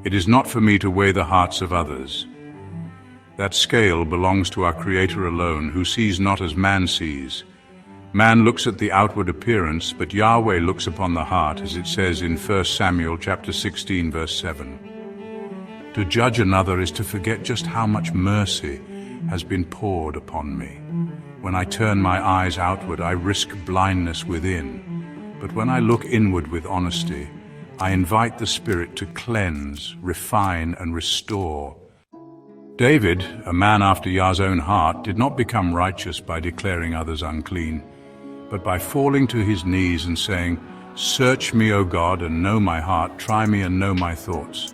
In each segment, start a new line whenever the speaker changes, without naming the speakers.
It is not for me to weigh the hearts of others. That scale belongs to our Creator alone, who sees not as man sees. Man looks at the outward appearance, but Yahweh looks upon the heart, as it says in 1 Samuel chapter 16, verse 7. To judge another is to forget just how much mercy has been poured upon me. When I turn my eyes outward, I risk blindness within. But when I look inward with honesty, I invite the Spirit to cleanse, refine, and restore. David, a man after Yah's own heart, did not become righteous by declaring others unclean, but by falling to his knees and saying, "Search me, O God, and know my heart. Try me and know my thoughts."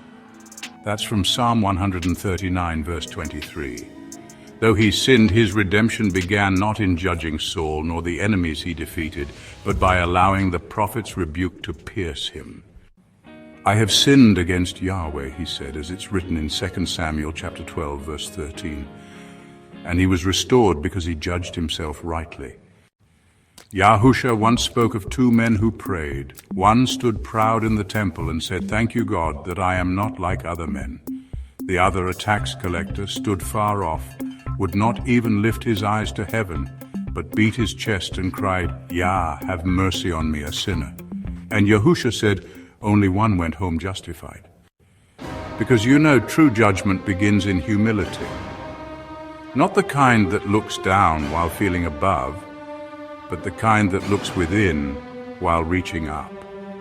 That's from Psalm 139, verse 23. Though he sinned, his redemption began not in judging Saul nor the enemies he defeated, but by allowing the prophet's rebuke to pierce him. I have sinned against Yahweh, he said, as it's written in 2 Samuel chapter 12, verse 13. And he was restored because he judged himself rightly. Yahusha once spoke of two men who prayed. One stood proud in the temple and said, "Thank you, God, that I am not like other men." The other, a tax collector, stood far off, would not even lift his eyes to heaven, but beat his chest and cried, "Yah, have mercy on me, a sinner." And Yahusha said, only one went home justified. Because true judgment begins in humility. Not the kind that looks down while feeling above, but the kind that looks within while reaching up.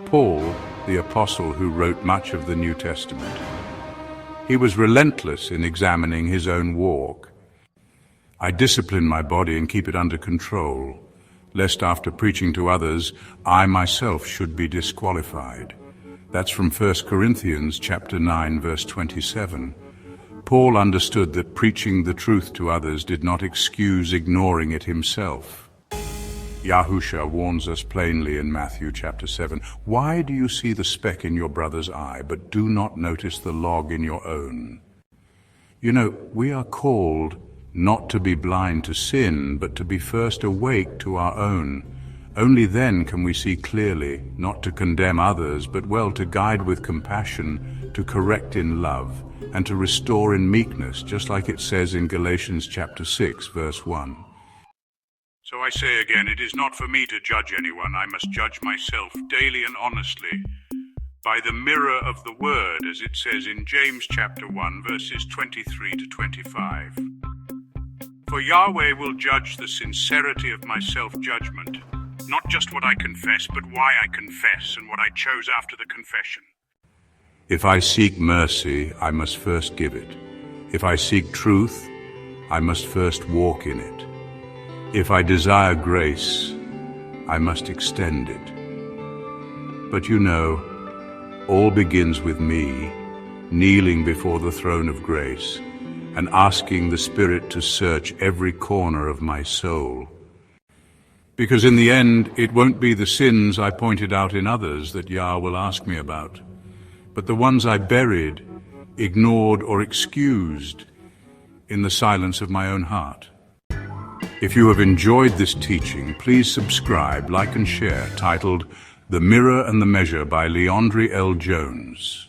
Paul, the apostle who wrote much of the New Testament, he was relentless in examining his own walk. I discipline my body and keep it under control, lest after preaching to others, I myself should be disqualified. That's from 1 Corinthians chapter 9, verse 27. Paul understood that preaching the truth to others did not excuse ignoring it himself. Yahusha warns us plainly in Matthew chapter 7, "Why do you see the speck in your brother's eye, but do not notice the log in your own?" We are called not to be blind to sin, but to be first awake to our own. Only then can we see clearly, not to condemn others, but to guide with compassion, to correct in love, and to restore in meekness, just like it says in Galatians chapter 6, verse 1. So I say again, it is not for me to judge anyone. I must judge myself daily and honestly by the mirror of the Word, as it says in James chapter 1, verses 23 to 25. For Yahweh will judge the sincerity of my self-judgment, not just what I confess, but why I confess and what I chose after the confession. If I seek mercy, I must first give it. If I seek truth, I must first walk in it. If I desire grace, I must extend it. But all begins with me kneeling before the throne of grace and asking the Spirit to search every corner of my soul. Because in the end, it won't be the sins I pointed out in others that Yah will ask me about, but the ones I buried, ignored, or excused in the silence of my own heart. If you have enjoyed this teaching, please subscribe, like, and share, titled The Mirror and the Measure by LeondryLJones.